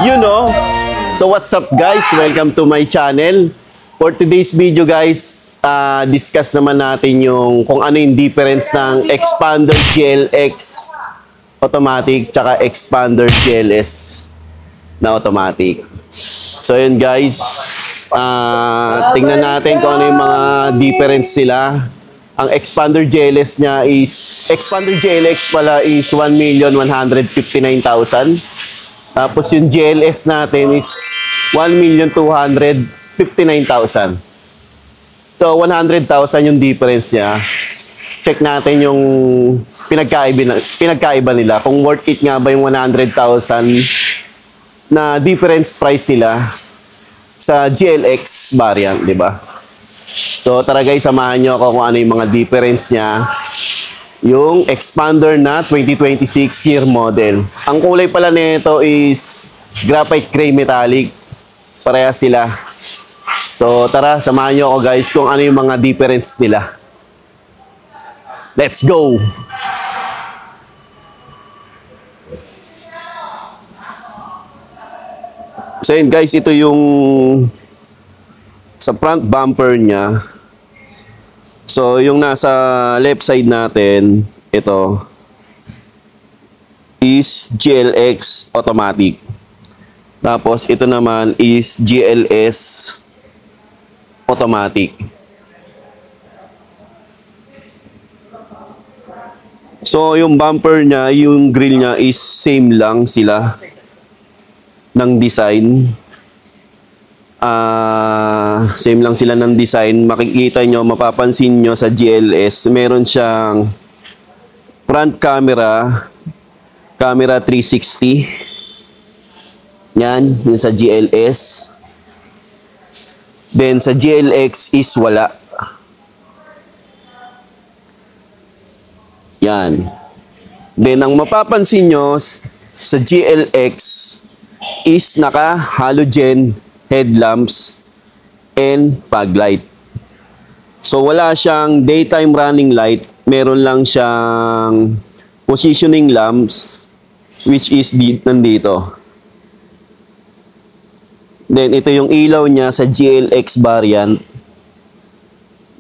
You know. So what's up guys? Welcome to my channel. For today's video guys, discuss naman natin yung kung ano yung difference ng Expander GLX automatic tsaka Expander GLS na automatic. So yun guys, tingnan natin kung ano yung mga difference sila. Ang Expander GLX niya is, Expander GLX pala is 1,159,000. Tapos yung GLS natin is 1,259,000. So 100,000 yung difference niya. Check natin yung pinagkaiba nila. Kung worth it nga ba yung 100,000 na difference price nila sa GLX variant, di ba? So tara guys, samahan nyo ako kung ano yung mga difference niya. Yung Expander na 2026 year model. Ang kulay pala nito is graphite gray metallic. Parehas sila. So tara, samahan nyo ako guys kung ano yung mga difference nila. Let's go! So yun guys, ito yung sa front bumper niya. So yung nasa left side natin, ito is GLX automatic. Tapos ito naman is GLS automatic. So yung bumper niya, yung grill niya is same lang sila ng design. Same lang sila ng design. Makikita nyo, mapapansin nyo sa GLS, meron siyang front camera 360. Yan, yun sa GLS. Then sa GLX is wala. Yan. Then ang mapapansin nyo sa GLX is naka halogen headlamps and fog light. So wala siyang daytime running light, meron lang siyang positioning lamps which is nandito. Then ito yung ilaw niya sa GLX variant.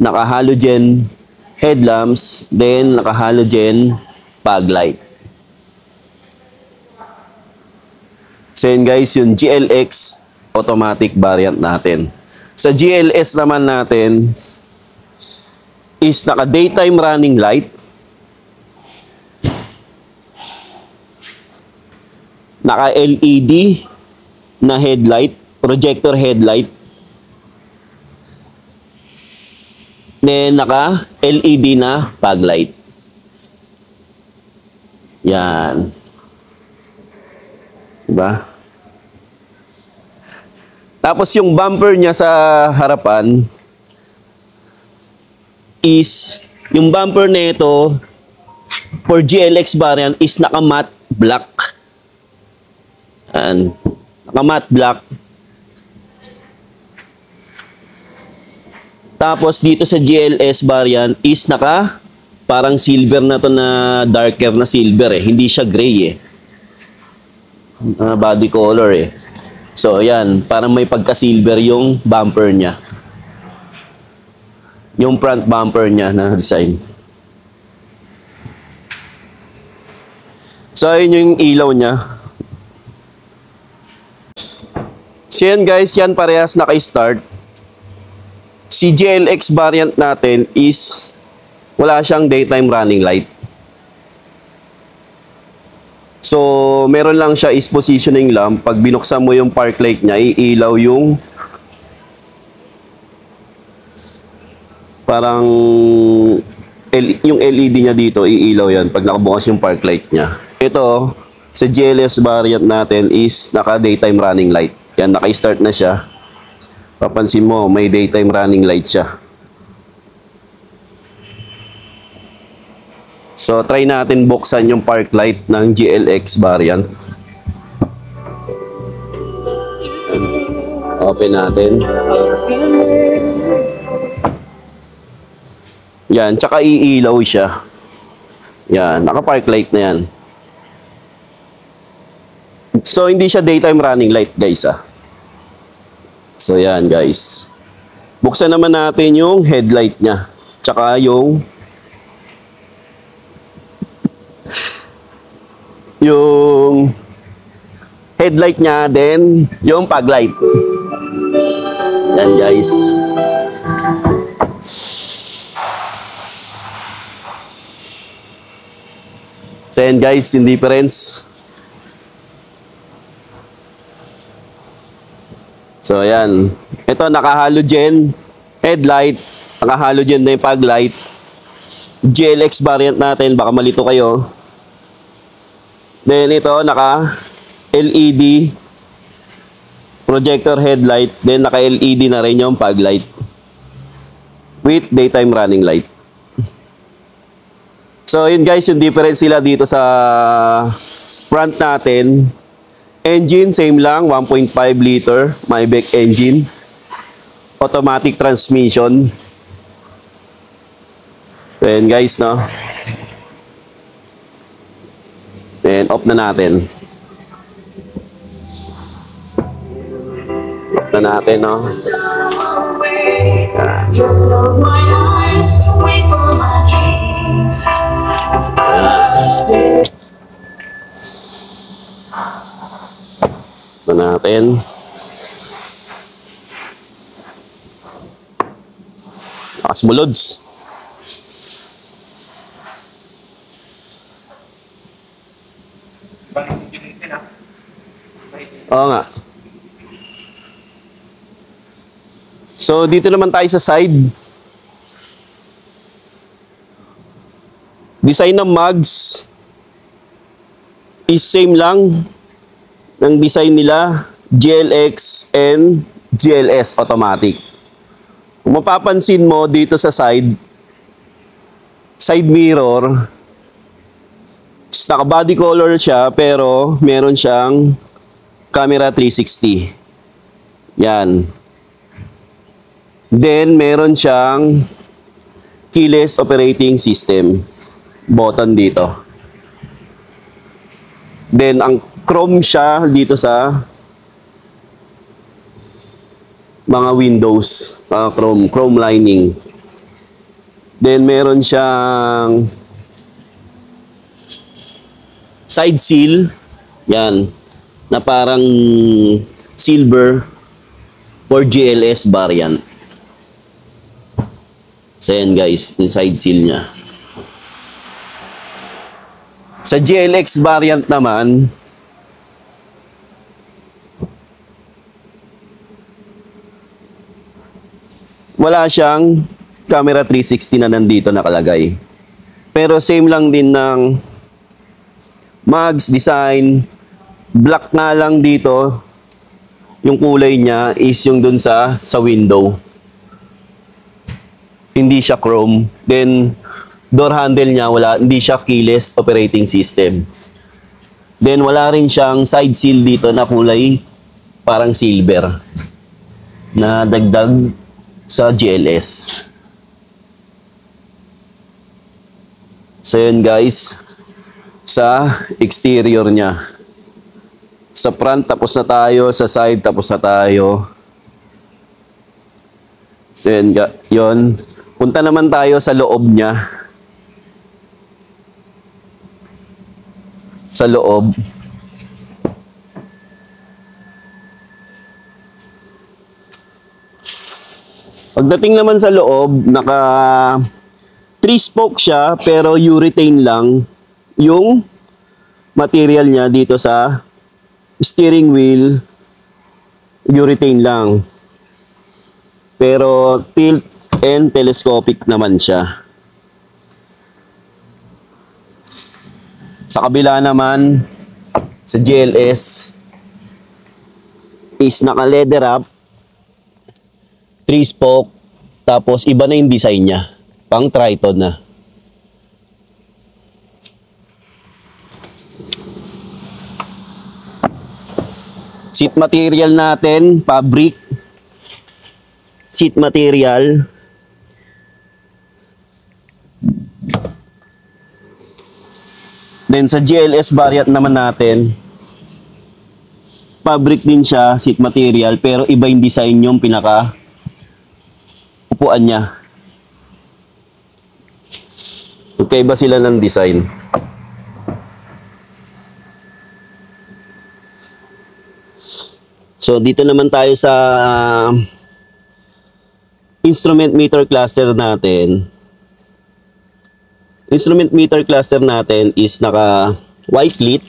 Naka halogen headlamps, then naka halogen fog light. So yun guys, yung GLX automatic variant natin. Sa GLS naman natin is naka daytime running light, naka LED na headlight, projector headlight, then naka LED na fog light. Yan. Diba? Tapos yung bumper niya sa harapan is, yung bumper nito for GLX variant is naka matte black. And naka matte black. Tapos dito sa GLS variant is naka parang silver na to, na darker na silver eh. Hindi siya gray eh. Body color eh. So, yan. Parang may pagka-silver yung bumper niya. Yung front bumper niya na design. So, yun yung ilaw niya. So, yan guys. Yan parehas naka-start. Si GLX variant natin is wala siyang daytime running light. So, meron lang siya is positioning lamp. Pag binuksan mo yung park light niya, iilaw yung parang yung LED niya dito, iilaw yan pag nakabukas yung park light niya. Ito, sa GLS variant natin is naka daytime running light. Yan, naka-start na siya. Papansin mo, may daytime running light siya. So, try natin buksan yung park light ng GLX variant. Open natin. Yan, tsaka iilaw siya. Yan, naka-park light na yan. So, hindi siya daytime running light, guys, ah. So, yan, guys. Buksan naman natin yung headlight niya. Tsaka yung headlight niya, then yung fog light. Yan, guys. So, yan, guys, yung difference. So, ayan. Ito, naka-halogen headlight. Naka-halogen na yung fog light. GLX variant natin. Baka malito kayo. Then, ito, naka-LED projector headlight. Then, naka-LED na rin yung fog light. With daytime running light. So, yun guys, yung difference sila dito sa front natin. Engine, same lang, 1.5 liter Maybach engine. Automatic transmission. So, yan guys, no? Then, off na natin. Off na natin, no? Off na natin. Lakas mo, Lods. Oo nga. So, dito naman tayo sa side. Design ng mugs is same lang ng design nila, GLX and GLS automatic. Kung mapapansin mo dito sa side mirror, naka-body color siya pero meron siyang camera 360. Yan. Then, meron siyang keyless operating system. Button dito. Then, ang chrome siya dito sa mga windows. Chrome lining. Then, meron siyang side seal. Yan. Na parang silver for GLS variant. So yan guys, inside seal niya. Sa GLX variant naman, wala siyang camera 360 na nandito nakalagay. Pero same lang din ng mugs, design. Black nga lang dito. Yung kulay niya is yung dun sa window. Hindi siya chrome. Then, door handle niya, hindi siya keyless operating system. Then, wala rin siyang side seal dito na kulay parang silver na dagdag sa GLS. So, yun guys, sa exterior niya. Sa front, tapos na tayo. Sa side, tapos na tayo. So, yun. Punta naman tayo sa loob niya. Sa loob. Pagdating naman sa loob, naka 3-spoke siya, pero urethane lang yung material niya dito sa steering wheel. Urethane lang. Pero tilt and telescopic naman siya. Sa kabila naman, sa GLS, is naka-leather wrap, 3-spoke, tapos iba na yung design niya. Pang Triton na. Seat material natin, fabric. Seat material. Then sa GLS variant naman natin, fabric din siya, seat material, pero iba yung design yung pinaka upuan niya. Magkaiba sila ng design. So, dito naman tayo sa instrument meter cluster natin. Instrument meter cluster natin is naka white lit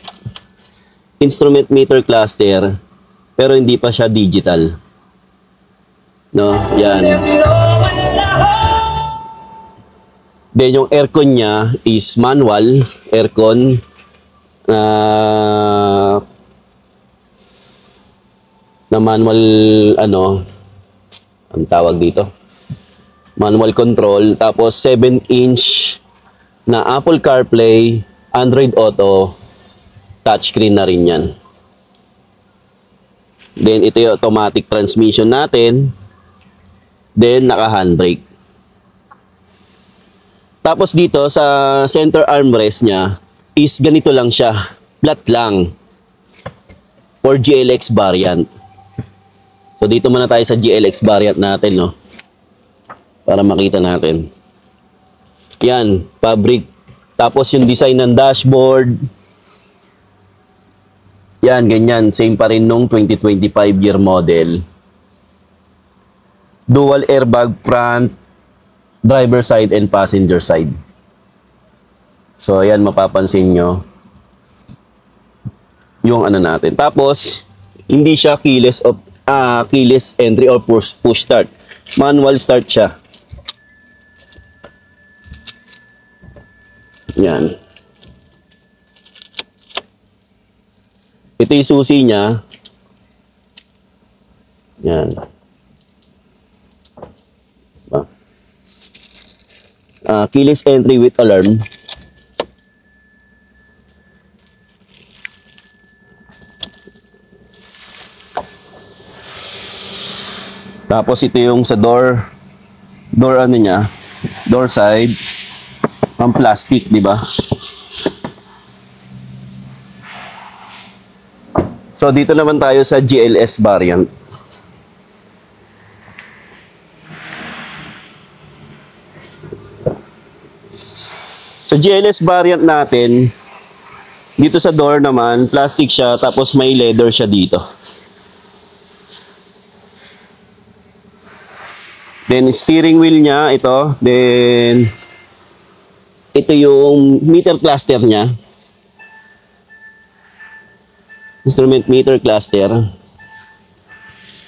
instrument meter cluster, pero hindi pa siya digital. No, yan. Then yung aircon niya is manual aircon. Na manual ano ang tawag dito, manual control, tapos 7-inch na Apple CarPlay, Android Auto, touchscreen na rin yan. Then ito yung automatic transmission natin, then naka handbrake. Tapos dito sa center armrest niya is ganito lang siya, flat lang, for GLX variant. So dito muna tayo sa GLX variant natin, no? Para makita natin. Yan, fabric. Tapos yung design ng dashboard. Yan, ganyan. Same pa rin nung 2025 year model. Dual airbag front, driver side and passenger side. So ayan, mapapansin nyo yung ano natin. Tapos, hindi siya keyless entry or push start. Manual start siya. Yan. Ito yung susi niya. Yan. Keyless entry with alarm. Tapos ito yung sa door ano niya, door side, ang plastic, di ba? So dito naman tayo sa GLS variant. Sa GLS variant natin, dito sa door naman, plastic siya, tapos may leather siya dito. Then, steering wheel niya, ito. Then, ito yung meter cluster niya. Instrument meter cluster.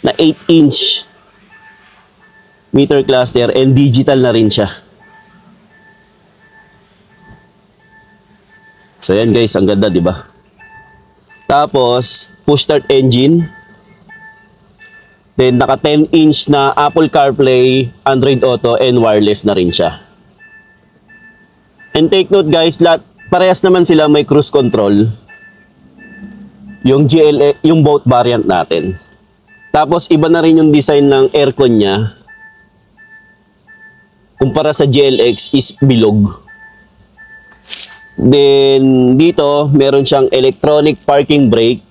Na 8-inch meter cluster and digital na rin siya. So, yan guys, ang ganda, di ba? Tapos, push start engine. Then, naka 10-inch na Apple CarPlay, Android Auto, and wireless na rin siya. And take note guys, parehas naman sila may cruise control. Yung GLX, yung both variant natin. Tapos, iba na rin yung design ng aircon niya. Kumpara sa GLX is bilog. Then, dito, meron siyang electronic parking brake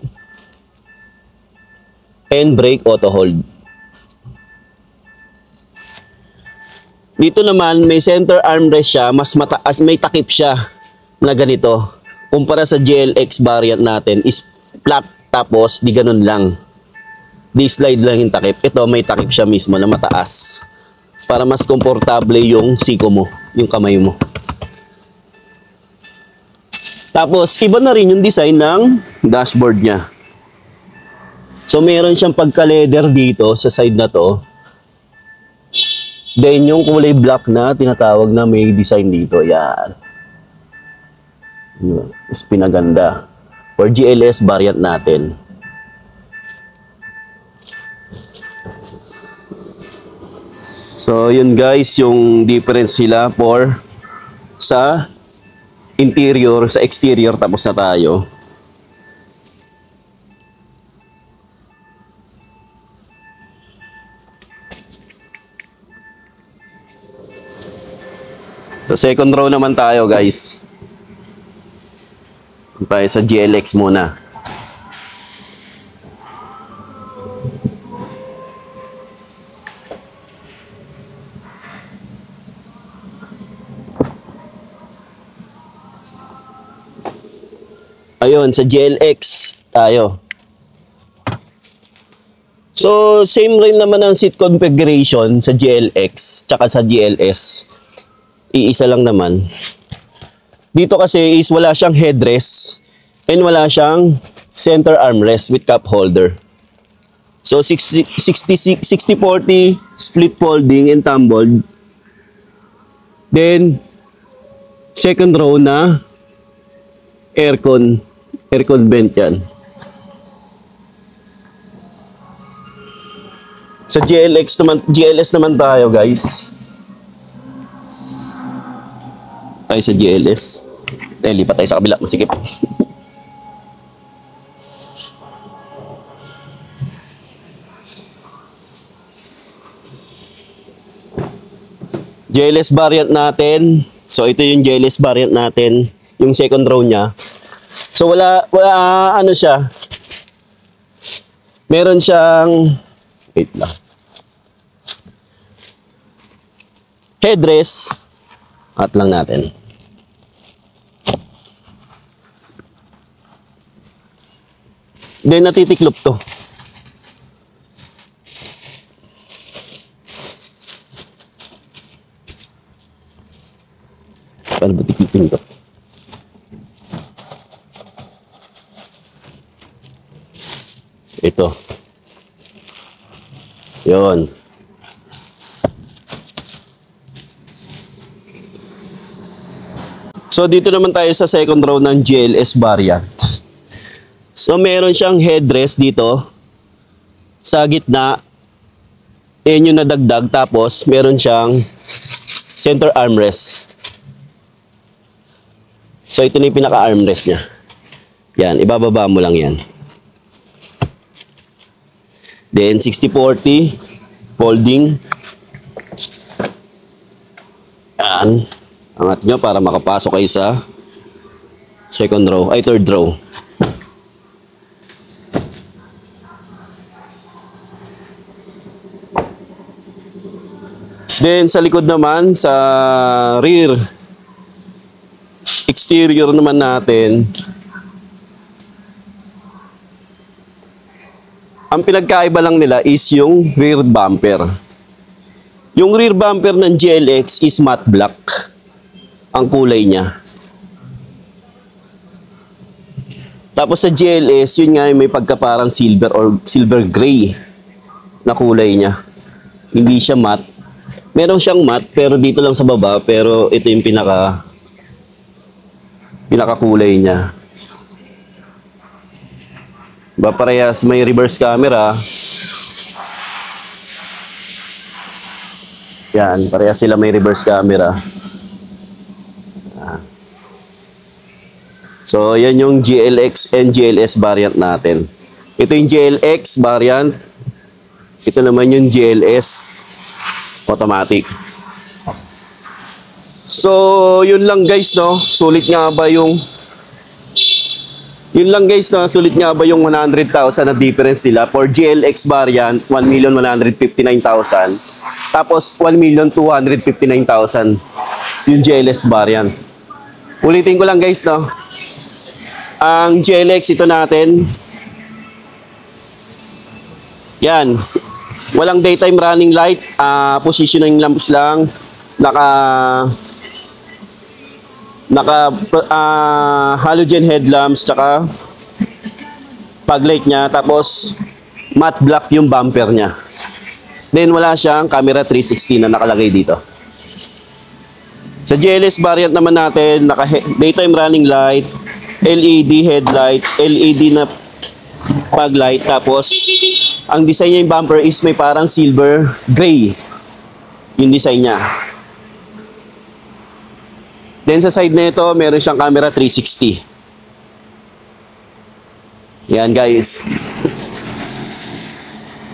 and brake auto hold. Dito naman may center armrest siya, mas mataas, may takip siya na ganito. Kumpara sa GLX variant natin is flat, tapos di ganun lang. Di slide lang yung takip. Ito may takip siya mismo na mataas para mas komportable yung siko mo, yung kamay mo. Tapos iba na rin yung design ng dashboard niya. So, meron siyang pagka-leather dito sa side na to. Then, yung kulay black na tinatawag na may design dito. Yan. Mas pinaganda. For GLS variant natin. So, yun guys, yung difference sila for sa interior, sa exterior, tapos na tayo. Sa second row naman tayo guys. Tayo sa GLX muna. Ayun, sa GLX tayo. So, same rin naman ang seat configuration sa GLX tsaka sa GLS. Iisa lang naman. Dito kasi is wala siyang headrest and wala siyang center armrest with cup holder. So, 60-40 split folding and tumbled. Then, second row na aircon vent yan. Sa GLS naman tayo, guys. Tayo sa GLS. Lipat tayo sa kabila, masikip. GLS variant natin. So ito yung GLS variant natin, yung second row niya. So wala ano siya. Meron siyang wait lang. Headrest. At lang natin. Then natitiklop to. Paano ba tiklopin to? Ito. Yun. So, dito naman tayo sa second row ng GLS variant. So, meron siyang headrest dito sa gitna. Yan yung nadagdag. Tapos, meron siyang center armrest. So, ito na yung pinaka-armrest niya. Yan, ibababa mo lang yan. Then, 60-40 folding. Yan. Angat nyo para makapasok kayo sa second row, ay third row. Then sa likod naman, sa rear exterior naman natin, ang pinagkaiba lang nila is yung rear bumper. Yung rear bumper ng GLX is matte black ang kulay niya. Tapos sa GLS, yun nga may pagkaparang silver or silver gray na kulay niya. Hindi siya matte. Meron siyang matte pero dito lang sa baba, pero ito yung pinaka kulay niya. Ba parehas may reverse camera. Yan, parehas sila may reverse camera. So, yan yung GLX and GLS variant natin. Ito yung GLX variant. Ito naman yung GLS automatic. So, yun lang guys, no? Sulit nga ba yung 100,000 na difference sila for GLX variant, 1,159,000. Tapos, 1,259,000 yung GLS variant. Ulitin ko lang guys, no? Ang GLX ito natin, yan, walang daytime running light, positioning lamps lang, naka halogen headlamps, tsaka fog light nya, tapos matte black yung bumper nya. Then wala siyang camera 360 na nakalagay dito. Sa GLS variant naman natin, naka daytime running light, LED headlight, LED na fog light, tapos ang design niya yung bumper is may parang silver gray yung design niya. Then sa side na ito, meron siyang camera 360. Yan guys.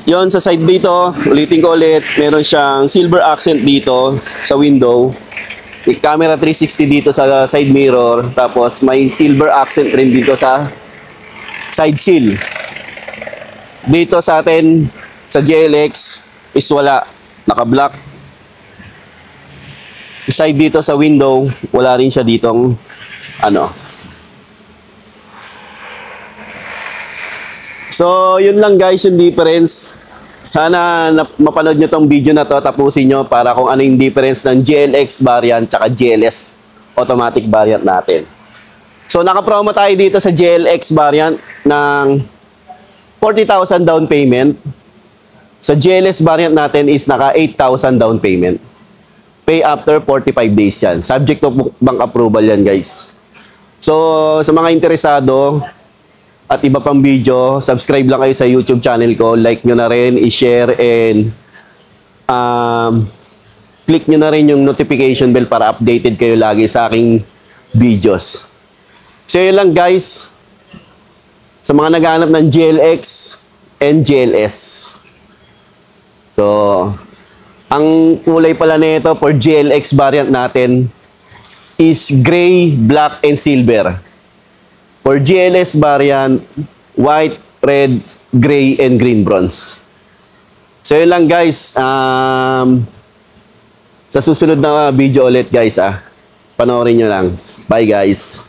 Yon sa side dito, ulitin ko ulit, meron siyang silver accent dito sa window. May camera 360 dito sa side mirror, tapos may silver accent rin dito sa side sill. Dito sa atin sa GLX is wala, naka-black. Side dito sa window, wala rin siya ditong ano. So, yun lang guys yung difference. Sana mapanood nyo tong video na to, tapusin nyo para kung ano yung difference ng GLX variant tsaka GLS automatic variant natin. So, naka-promo tayo dito sa GLX variant ng 40,000 down payment. Sa GLS variant natin is naka 8,000 down payment. Pay after 45 days yan. Subject to bank approval yan guys. So, sa mga interesado at iba pang video, subscribe lang kayo sa YouTube channel ko. Like nyo na rin, i-share, and click nyo na rin yung notification bell para updated kayo lagi sa aking videos. So, yun lang guys. Sa mga naghahanap ng GLX and GLS. So, ang kulay pala nito for GLX variant natin is gray, black, and silver. For GLS variant, white, red, gray, and green bronze. So yun lang guys. Sa susunod na video ulit guys. Panoorin nyo lang. Bye guys.